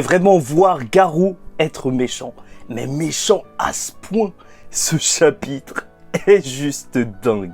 Vraiment voir Garou être méchant, mais méchant à ce point, ce chapitre est juste dingue.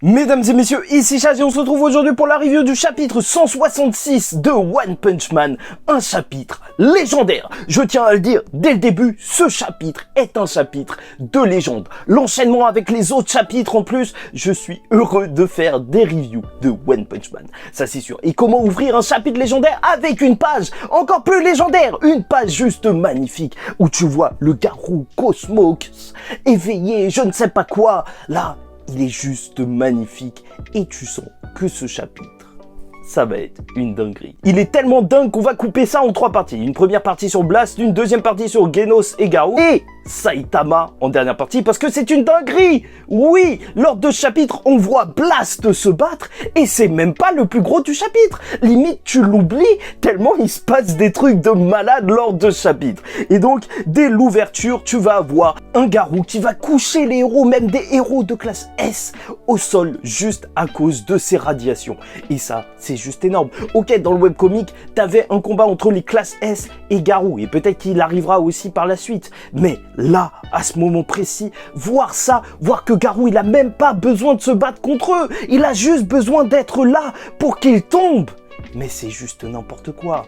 Mesdames et messieurs, ici Chaz et on se retrouve aujourd'hui pour la review du chapitre 166 de One Punch Man, un chapitre légendaire. Je tiens à le dire dès le début, ce chapitre est un chapitre de légende. L'enchaînement avec les autres chapitres en plus, je suis heureux de faire des reviews de One Punch Man, ça c'est sûr. Et comment ouvrir un chapitre légendaire avec une page encore plus légendaire, une page juste magnifique où tu vois le Garou Cosmos éveillé, je ne sais pas quoi, là. Il est juste magnifique et tu sens que ce chapitre, ça va être une dinguerie. Il est tellement dingue qu'on va couper ça en 3 parties. Une première partie sur Blast, une deuxième partie sur Genos et Garou et Saitama en dernière partie parce que c'est une dinguerie. Oui, lors de ce chapitre, on voit Blast se battre et c'est même pas le plus gros du chapitre. Limite, tu l'oublies tellement il se passe des trucs de malade lors de ce chapitre. Et donc, dès l'ouverture, tu vas avoir un Garou qui va coucher les héros, même des héros de classe S, au sol juste à cause de ses radiations. Et ça, c'est juste énorme. Ok, dans le webcomic, t'avais un combat entre les classes S et Garou et peut-être qu'il arrivera aussi par la suite. Mais là, à ce moment précis, voir ça, voir que Garou, il a même pas besoin de se battre contre eux. Il a juste besoin d'être là pour qu'ils tombent. Mais c'est juste n'importe quoi.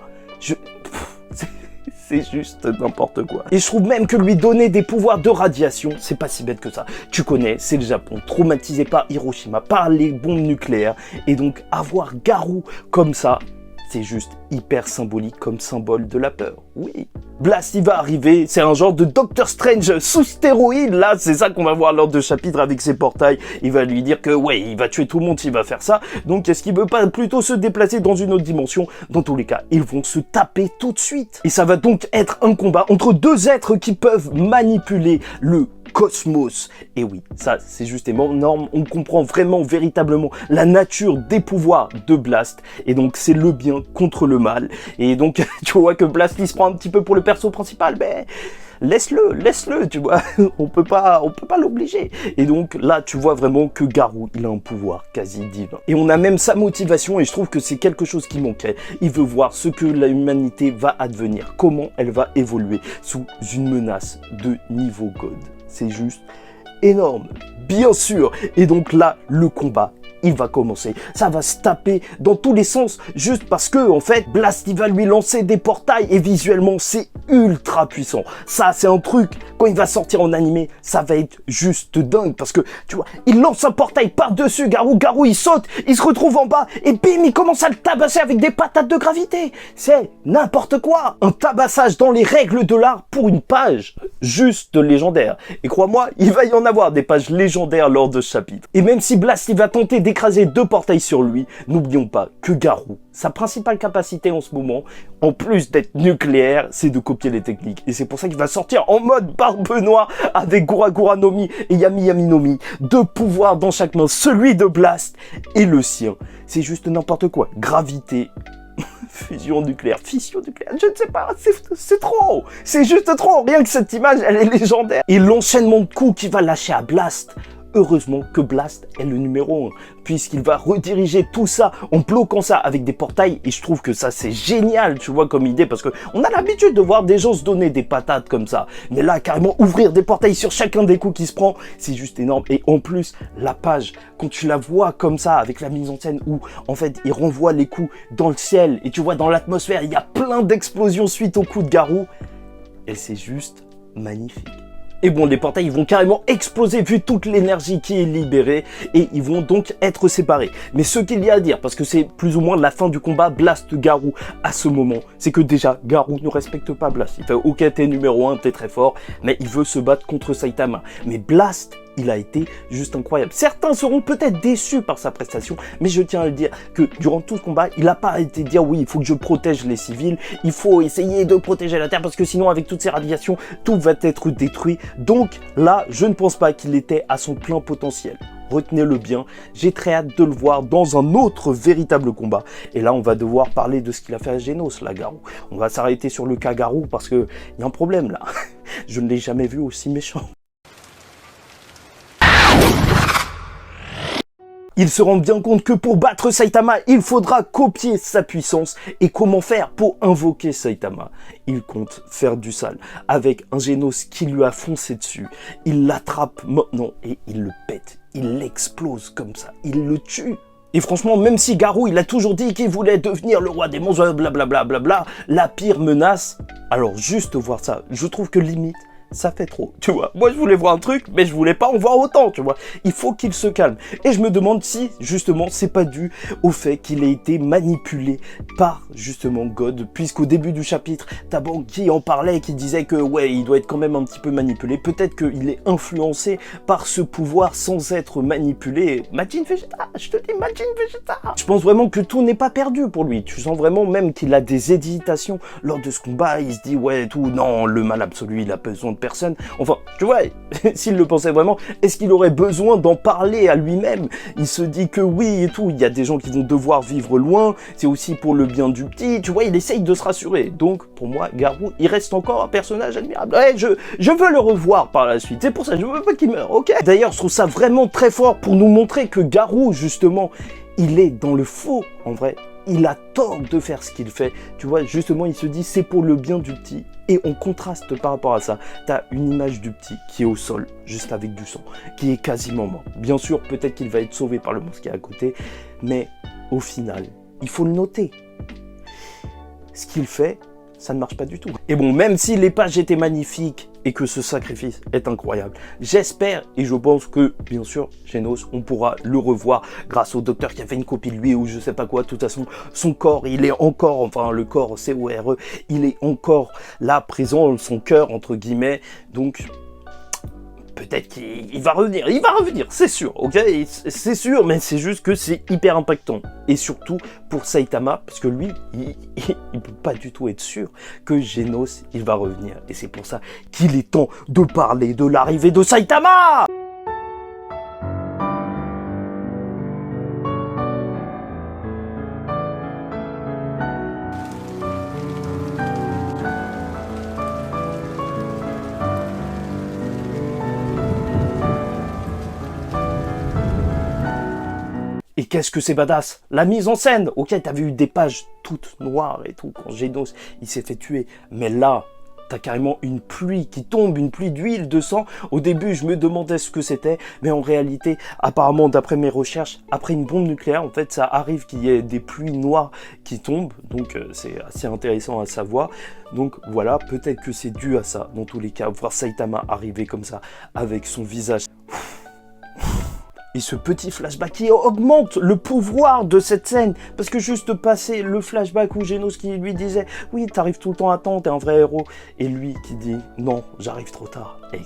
C'est juste n'importe quoi. Et je trouve même que lui donner des pouvoirs de radiation, c'est pas si bête que ça. Tu connais, c'est le Japon, traumatisé par Hiroshima, par les bombes nucléaires. Et donc, avoir Garou comme ça, c'est juste hyper symbolique comme symbole de la peur. Oui. Blast, il va arriver, c'est un genre de Doctor Strange sous stéroïde, là, c'est ça qu'on va voir lors de chapitre avec ses portails. Il va lui dire que, ouais, il va tuer tout le monde s'il va faire ça. Donc, est-ce qu'il veut pas plutôt se déplacer dans une autre dimension? Dans tous les cas, ils vont se taper tout de suite. Et ça va donc être un combat entre deux êtres qui peuvent manipuler le Cosmos. Et oui, ça c'est juste énorme, on comprend vraiment, véritablement la nature des pouvoirs de Blast. Et donc c'est le bien contre le mal. Et donc tu vois que Blast il se prend un petit peu pour le perso principal, mais laisse-le, tu vois, on peut pas l'obliger. Et donc là, tu vois vraiment que Garou, il a un pouvoir quasi divin. Et on a même sa motivation, et je trouve que c'est quelque chose qui manquait. Il veut voir ce que l'humanité va advenir, comment elle va évoluer sous une menace de niveau God. C'est juste énorme, bien sûr. Et donc là, le combat, il va commencer. Ça va se taper dans tous les sens, juste parce que, en fait, Blast, il va lui lancer des portails et visuellement, c'est ultra puissant. Ça, c'est un truc, quand il va sortir en animé, ça va être juste dingue parce que, tu vois, il lance un portail par-dessus Garou, il saute, il se retrouve en bas et bim, il commence à le tabasser avec des patates de gravité. C'est n'importe quoi. Un tabassage dans les règles de l'art pour une page juste légendaire. Et crois-moi, il va y en avoir des pages légendaires lors de ce chapitre. Et même si Blast, il va tenter d'écraser 2 portails sur lui, n'oublions pas que Garou, sa principale capacité en ce moment, en plus d'être nucléaire, c'est de copier les techniques. Et c'est pour ça qu'il va sortir en mode Barbe Noire avec Gura Gura no Mi et Yami Yami no Mi. 2 pouvoirs dans chaque main, celui de Blast et le sien. C'est juste n'importe quoi. Gravité, fission nucléaire, je ne sais pas, c'est trop. C'est juste trop. Rien que cette image, elle est légendaire. Et l'enchaînement de coups qu'il va lâcher à Blast. Heureusement que Blast est le numéro 1, puisqu'il va rediriger tout ça en bloquant ça avec des portails, et je trouve que ça c'est génial, tu vois, comme idée, parce que on a l'habitude de voir des gens se donner des patates comme ça, mais là, carrément, ouvrir des portails sur chacun des coups qu'il se prend, c'est juste énorme, et en plus, la page, quand tu la vois comme ça, avec la mise en scène où, en fait, il renvoie les coups dans le ciel, et tu vois, dans l'atmosphère, il y a plein d'explosions suite aux coups de Garou, et c'est juste magnifique. Et bon, les portails, ils vont carrément exploser vu toute l'énergie qui est libérée et ils vont donc être séparés. Mais ce qu'il y a à dire, parce que c'est plus ou moins la fin du combat Blast-Garou à ce moment, c'est que déjà, Garou ne respecte pas Blast. Il fait « Ok, t'es numéro 1, t'es très fort », mais il veut se battre contre Saitama. Mais Blast, il a été juste incroyable. Certains seront peut-être déçus par sa prestation, mais je tiens à le dire que durant tout le combat, il n'a pas arrêté de dire oui, il faut que je protège les civils, il faut essayer de protéger la Terre parce que sinon avec toutes ces radiations, tout va être détruit. Donc là, je ne pense pas qu'il était à son plein potentiel. Retenez-le bien, j'ai très hâte de le voir dans un autre véritable combat. Et là, on va devoir parler de ce qu'il a fait à Genos, là, Garou. On va s'arrêter sur le cas Garou parce qu'il y a un problème là. Je ne l'ai jamais vu aussi méchant. Il se rend bien compte que pour battre Saitama, il faudra copier sa puissance. Et comment faire pour invoquer Saitama? Il compte faire du sale avec un Genos qui lui a foncé dessus. Il l'attrape maintenant et il le pète. Il l'explose comme ça. Il le tue. Et franchement, même si Garou, il a toujours dit qu'il voulait devenir le roi des monstres, blablabla, la pire menace, alors juste voir ça, je trouve que limite, ça fait trop, tu vois. Moi, je voulais voir un truc, mais je voulais pas en voir autant, tu vois. Il faut qu'il se calme. Et je me demande si, justement, c'est pas dû au fait qu'il ait été manipulé par, justement, God. Puisqu'au début du chapitre, t'as Banky en parlait, qui disait que, ouais, il doit être quand même un petit peu manipulé. Peut-être qu'il est influencé par ce pouvoir sans être manipulé. Majin Vegeta, je te dis Majin Vegeta. Je pense vraiment que tout n'est pas perdu pour lui. Tu sens vraiment même qu'il a des hésitations lors de ce combat. Il se dit, ouais, tout, non, le mal absolu, il a besoin de personne. Enfin, tu vois, s'il le pensait vraiment, est-ce qu'il aurait besoin d'en parler à lui-même? Il se dit que oui et tout, il y a des gens qui vont devoir vivre loin, c'est aussi pour le bien du petit, tu vois, il essaye de se rassurer. Donc, pour moi, Garou, il reste encore un personnage admirable. Ouais, je veux le revoir par la suite, c'est pour ça, je veux pas qu'il meure, ok? D'ailleurs, je trouve ça vraiment très fort pour nous montrer que Garou, justement, il est dans le faux, en vrai. Il a tort de faire ce qu'il fait. Tu vois, justement, il se dit, c'est pour le bien du petit. Et on contraste par rapport à ça. T'as une image du petit qui est au sol, juste avec du sang, qui est quasiment mort. Bien sûr, peut-être qu'il va être sauvé par le monstre qui est à côté, mais au final, il faut le noter. Ce qu'il fait, ça ne marche pas du tout. Et bon, même si les pages étaient magnifiques et que ce sacrifice est incroyable, j'espère et je pense que, bien sûr, Genos, on pourra le revoir grâce au docteur qui a fait une copie de lui ou je sais pas quoi. De toute façon, son corps, il est encore, enfin le corps C-O-R-E, il est encore là, présent, son cœur, entre guillemets, donc... peut-être qu'il va revenir, c'est sûr, ok? C'est sûr, mais c'est juste que c'est hyper impactant. Et surtout pour Saitama, parce que lui, il peut pas du tout être sûr que Genos, il va revenir. Et c'est pour ça qu'il est temps de parler de l'arrivée de Saitama! Et qu'est-ce que c'est badass? La mise en scène. Ok, t'avais eu des pages toutes noires et tout, quand Genos, il s'est fait tuer. Mais là, t'as carrément une pluie qui tombe, une pluie d'huile, de sang. Au début, je me demandais ce que c'était. Mais en réalité, apparemment, d'après mes recherches, après une bombe nucléaire, en fait, ça arrive qu'il y ait des pluies noires qui tombent. Donc, c'est assez intéressant à savoir. Donc, voilà, peut-être que c'est dû à ça. Dans tous les cas, voir Saitama arriver comme ça, avec son visage... Et ce petit flashback qui augmente le pouvoir de cette scène. Parce que juste passer le flashback où Genos qui lui disait « Oui, t'arrives tout le temps à temps, t'es un vrai héros. » Et lui qui dit « Non, j'arrive trop tard. » Et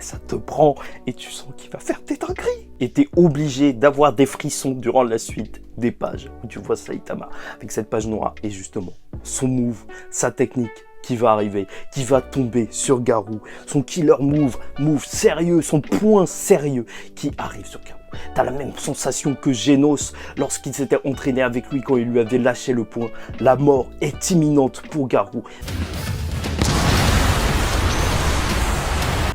ça te prend et tu sens qu'il va faire tes dingueries. Et t'es obligé d'avoir des frissons durant la suite des pages où tu vois Saitama avec cette page noire. Et justement, son move, sa technique, qui va arriver, qui va tomber sur Garou, son killer move sérieux, son point sérieux qui arrive sur Garou. T'as la même sensation que Genos lorsqu'il s'était entraîné avec lui quand il lui avait lâché le poing. La mort est imminente pour Garou.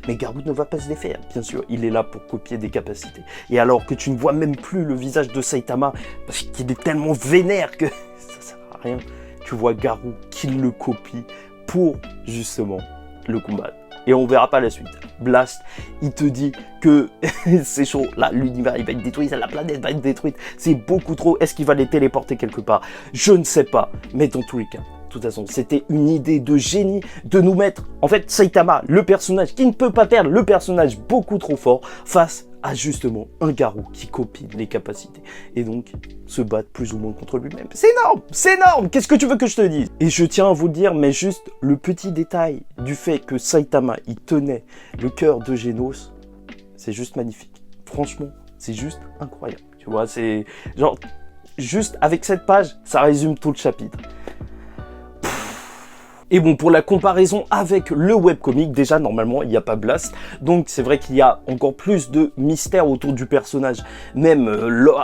Mais Garou ne va pas se défaire, bien sûr, il est là pour copier des capacités. Et alors que tu ne vois même plus le visage de Saitama, parce qu'il est tellement vénère que ça sert à rien, tu vois Garou qui le copie pour justement le combat. Et on verra pas la suite. Blast, il te dit que c'est chaud, là l'univers il va être détruit, la planète va être détruite, c'est beaucoup trop, est-ce qu'il va les téléporter quelque part? Je ne sais pas, mais dans tous les cas, de toute façon, c'était une idée de génie de nous mettre, en fait, Saitama, le personnage qui ne peut pas perdre, le personnage beaucoup trop fort, face à justement un Garou qui copie les capacités. Et donc, se battre plus ou moins contre lui-même. C'est énorme, qu'est-ce que tu veux que je te dise? Et je tiens à vous le dire, mais juste le petit détail du fait que Saitama, il tenait le cœur de Genos, c'est juste magnifique. Franchement, c'est juste incroyable. Tu vois, c'est genre, juste avec cette page, ça résume tout le chapitre. Et bon, pour la comparaison avec le webcomic, déjà, normalement, il n'y a pas Blast. Donc, c'est vrai qu'il y a encore plus de mystère autour du personnage, même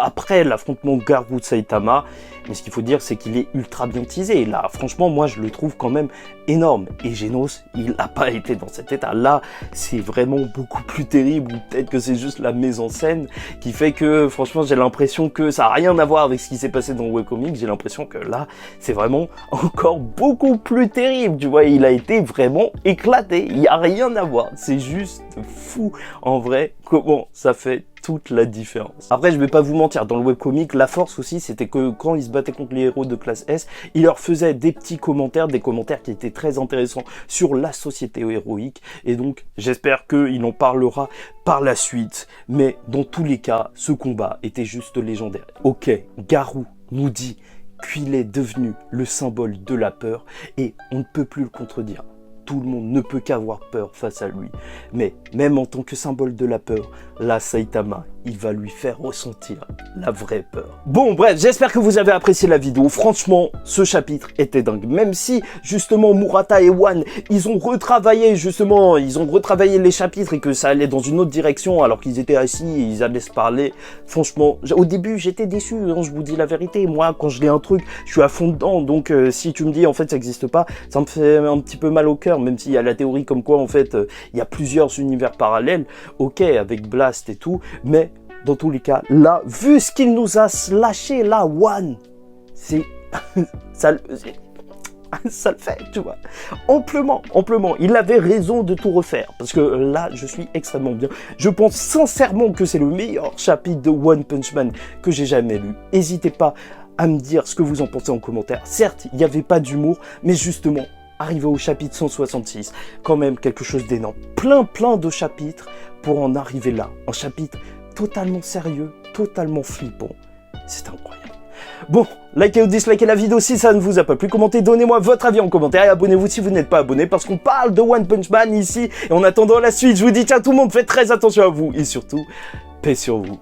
après l'affrontement Garou-Saitama. mais ce qu'il faut dire, c'est qu'il est ultra bien teasé. Là, franchement, moi, je le trouve quand même énorme. Et Genos, il n'a pas été dans cet état. Là, c'est vraiment beaucoup plus terrible. Ou peut-être que c'est juste la mise en scène qui fait que, franchement, j'ai l'impression que ça n'a rien à voir avec ce qui s'est passé dans le webcomic. J'ai l'impression que là, c'est vraiment encore beaucoup plus terrible. Tu vois, il a été vraiment éclaté. Il n'y a rien à voir. C'est juste fou. En vrai, comment ça fait toute la différence. Après, je vais pas vous mentir, dans le webcomic, la force aussi, c'était que quand ils se battaient contre les héros de classe S, il leur faisait des petits commentaires, des commentaires qui étaient très intéressants sur la société héroïque. Et donc, j'espère qu'il en parlera par la suite. Mais dans tous les cas, ce combat était juste légendaire. Ok, Garou nous dit qu'il est devenu le symbole de la peur et on ne peut plus le contredire. Tout le monde ne peut qu'avoir peur face à lui. Mais même en tant que symbole de la peur, là, Saitama, il va lui faire ressentir la vraie peur. Bon, bref, j'espère que vous avez apprécié la vidéo. Franchement, ce chapitre était dingue. Même si, justement, Murata et One, ils ont retravaillé les chapitres et que ça allait dans une autre direction alors qu'ils étaient assis et ils allaient se parler. Franchement, au début, j'étais déçu, hein, je vous dis la vérité. Moi, quand je lis un truc, je suis à fond dedans. Donc, si tu me dis, en fait, ça n'existe pas, ça me fait un petit peu mal au cœur. Même s'il y a la théorie comme quoi, en fait, il y a plusieurs univers parallèles. Ok, avec Blast et tout, mais dans tous les cas, là, vu ce qu'il nous a lâché, là, One, c'est... ça le fait, tu vois. Amplement. Il avait raison de tout refaire. Parce que là, je suis extrêmement bien. Je pense sincèrement que c'est le meilleur chapitre de One Punch Man que j'ai jamais lu. N'hésitez pas à me dire ce que vous en pensez en commentaire. Certes, il n'y avait pas d'humour, mais justement, arrivé au chapitre 166, quand même quelque chose d'énorme. Plein de chapitres pour en arriver là. Un chapitre totalement sérieux, totalement flippant. C'est incroyable. Bon, likez ou dislikez la vidéo si ça ne vous a pas plu. Commentez, donnez-moi votre avis en commentaire et abonnez-vous si vous n'êtes pas abonné parce qu'on parle de One Punch Man ici. Et en attendant la suite, je vous dis ciao tout le monde, faites très attention à vous et surtout, paix sur vous.